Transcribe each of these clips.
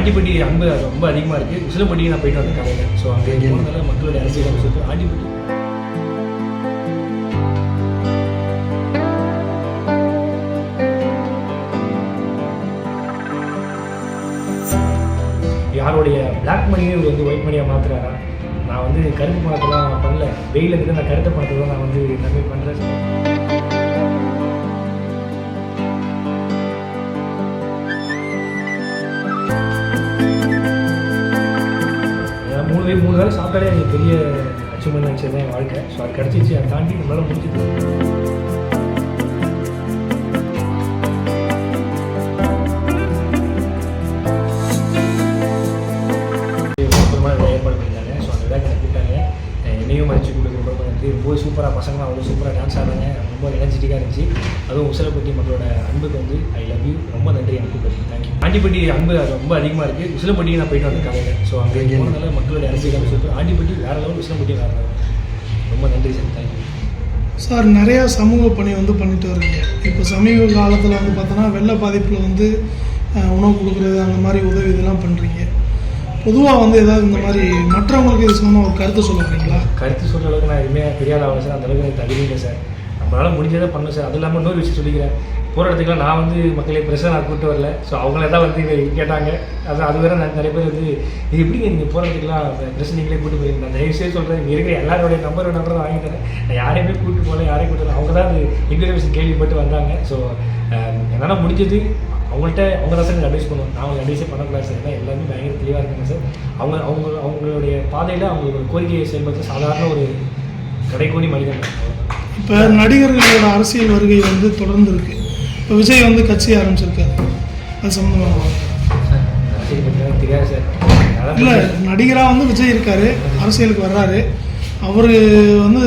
ஆண்டிப்பட்டி அன்பு ரொம்ப அதிகமாக இருக்குது. உசிலம்பட்டிக்கு நான் போயிட்டு வந்தேன் காலையில். ஸோ அங்கே போனதால மக்களுடைய அரசியல் அமைச்சர் ஆண்டிப்பட்டி யாருடைய பிளாக் மணியே வந்து ஒயிட் மணியாக மாற்றுறாரா? நான் வந்து கருப்பு பணத்தெல்லாம் நான் பண்ணல, வெயிலில் இருந்து நான் கருத்த பணத்தை தான் நான் வந்து எல்லாமே பண்ணுறேன். மூணு வேலை சாப்பிட்டாலே எனக்கு பெரிய அச்சீவ்மெண்ட் நினச்சது தான் என் வாழ்க்கை. ஸோ அது கிடச்சிச்சு, அதை தாண்டி நம்மளால முடிஞ்சுது. ஏற்பாடு பண்ணியிருந்தாங்க. ஸோ அந்த விழாக்கு கூப்பிட்டாங்க, என்னையும் மதிச்சு கொடுக்குற ரொம்ப நன்றி. ரொம்ப சூப்பராக பசங்களாம் அவ்வளோ சூப்பராக டான்ஸ் ஆடுறாங்க, ரொம்ப எனர்ஜெட்டிக்காக இருந்துச்சு. அதுவும் உசிலம்பட்டி மக்களோட அன்புக்கு வந்து ஐ லவ் யூ, ரொம்ப நன்றி எனக்கு கூப்பிட்டு. தேங்க்யூ. ஆண்டிப்பட்டி அன்பு ரொம்ப அதிகமாக இருக்குது. உசிலம்பட்டிக்கு நான் போயிட்டு வந்தேன் காலையில். ஸோ அங்கே போனதால மக்களோட அரசியல் அமைச்சர் ஆண்டிப்பட்டி வேறு லெவல், உசிலம்பட்டி வேறு லெவல். ரொம்ப நன்றி சார், தேங்க்யூ சார். நிறையா சமூக பணி வந்து பண்ணிட்டு வரீங்க. இப்போ சமீப காலத்தில் வந்து பார்த்தோன்னா வெள்ள பாதிப்பில் வந்து உணவு கொடுக்குறது, அந்த மாதிரி உதவி இதெல்லாம் பண்ணுறீங்க. பொதுவாக வந்து ஏதாவது இந்த மாதிரி மற்றவங்களுக்கு இது சொன்ன ஒரு கருத்து சொல்லுறீங்களா? கருத்து சொல்கிற அளவுக்கு நான் எதுவுமே பெரிய ஆள் ஆகலை சார். அந்தளவுக்கு எனக்கு தகுதி இல்லை சார். நம்மளால் முடிஞ்சதை பண்ணணும் சார். அது இல்லாமல் இன்னொரு விஷயம் சொல்லிக்கிறேன், போகிற இடத்துக்குலாம் நான் வந்து மக்களை ப்ரெஷர் நான் கூப்பிட்டு வரல. ஸோ அவங்கள தான் வந்து கேட்டாங்க. அது வேறு நிறைய பேர் வந்து இது எப்படிங்க நீங்கள் போகிற இடத்துக்குலாம் ப்ரெஷர் நீங்களே கூப்பிட்டு போயிருந்தேன். நான் தயவுசெய்து சொல்கிறேன், இங்கே இருக்கிற எல்லாரோடைய நம்பர் தான் வாங்கி தரேன். நான் யாரையுமே கூப்பிட்டு போகல, யாரையும் கூப்பிட்டு அவங்க தான் அது இன்டர்வியூஸ் கேள்விப்பட்டு வந்தாங்க. ஸோ என்னால் முடிஞ்சது அவங்கள்ட்ட அவங்க தான் சார் எனக்கு அட்வைஸ் பண்ணுவோம். நான் அவங்க அட்வைஸே பண்ணக்கூடாது சார். ஏன்னா எல்லாருமே பயங்கர தெளிவாக இருக்காங்க சார். அவங்களுடைய பாதையில் அவங்களோட கோரிக்கையை செயல்படுத்த சாதாரண ஒரு கடைக்கோடி மனிதன். இப்போ நடிகர்களோட அரசியல் வருகை வந்து தொடர்ந்து இருக்குது. இப்போ விஜய் வந்து கட்சி ஆரம்பிச்சிருக்காரு, அது சம்மந்தமாக சார் அரசியல் பற்றி தெரியாது சார். இல்லை, நடிகராக வந்து விஜய் இருக்கார், அரசியலுக்கு வர்றாரு. அவர் வந்து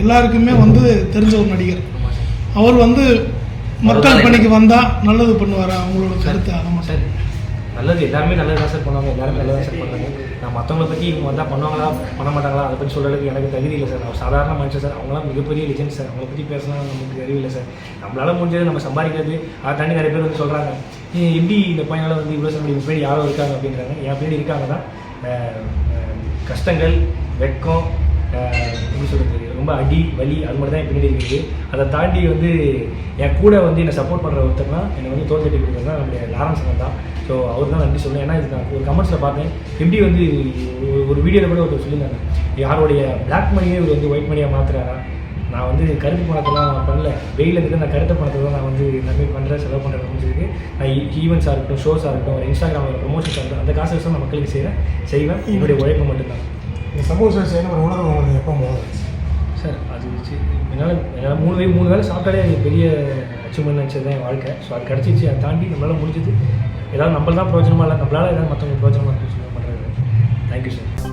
எல்லாருக்குமே வந்து தெரிஞ்ச ஒரு நடிகர். அவர் வந்து மக்கள் பணிக்கு வந்தால் நல்லது பண்ணுவாரா? அவங்களோட கருத்து அதை சார். நல்லது எல்லாருமே நல்லது தான் சார் பண்ணுவாங்க, எல்லாருமே நல்லதாக சார் பண்ணுறாங்க. நான் மற்றவங்களை பற்றி இவங்க வந்தால் பண்ணுவாங்களா பண்ண மாட்டாங்களா அதை பற்றி சொல்கிறதுக்கு எனக்கு தகுதி இல்லை சார். அவர் சாதாரண மனுஷன் சார். அவங்களாம் மிகப்பெரிய லெஜெண்ட் சார். அவங்கள பற்றி பேசினா நமக்கு அறிவில்லை சார். நம்மளால் முடிஞ்சது நம்ம சம்பாதிக்கிறது. அதை தாண்டி நிறைய பேர் வந்து சொல்கிறாங்க, எப்படி இந்த பையனால் வந்து இவ்வளோ சொல்ல முடியும், பின்னாடி யாரோ இருக்காங்க அப்படின்றாங்க. என் பின்னாடி இருக்காங்க தான். கஷ்டங்கள், வெட்கம், எப்படி சொல்கிறது, ரொம்ப அடி வலி, அது மட்டும் தான் என் பின்னாடி இருக்குது. அதை தாண்டி வந்து என் கூட வந்து என்னை சப்போர்ட் பண்ணுற ஒருத்தர்னா என்னை வந்து தோல் தட்டி கொடுக்குறது தான் நம்மளுடைய லாரன்ஸ் தான். ஸோ அவர் தான் நன்றி சொல்லணும். ஏன்னா இது நான் ஒரு கமெண்ட்ஸில் பார்த்தேன், எப்படி வந்து ஒரு வீடியோவில் கூட ஒருத்தர் சொல்லியிருந்தாங்க, யாருடைய பிளாக் மணியே இவர் வந்து ஒயிட் மணியாக மாற்றுறாரா? நான் வந்து கருப்பு பணத்தெல்லாம் நான் பண்ணல, வெயிலில் இருந்து நான் கருத்த பணத்தை தான் நான் வந்து எல்லாமே பண்ணுறேன், செலவு பண்ணுறேன் அப்படின்னு சொல்லிட்டு நான் ஈவெண்ட்ஸாக இருக்கட்டும், ஷோஸாக இருக்கட்டும், ஒரு இன்ஸ்டாகிராமில் ப்ரொமோஷன்ஸாக இருக்கட்டும், அந்த காசு நான் மக்களுக்கு செய்வேன். என்னுடைய உழைப்பு மட்டும்தான். இந்த சமூக சேவை செய்யணும் ஒரு உணர்வு உங்களுக்கு எப்போ போகுது சார்? அது என்னால் மூணு வேலை சாப்பிட்டாலே எனக்கு பெரிய அச்சீவ்மெண்ட் நினச்சது தான் என் வாழ்க்கை. ஸோ அது கிடச்சிச்சு, அதை தாண்டி நம்மளால் முடிஞ்சது. ஏதாவது நம்மள தான் பிரயோஜனமாக இல்லை, நம்மளால் ஏதாவது மற்றவங்களுக்கு பிரயோஜனமாக இருக்குன்னு சொல்லி பண்ணுறது. Thank you sir.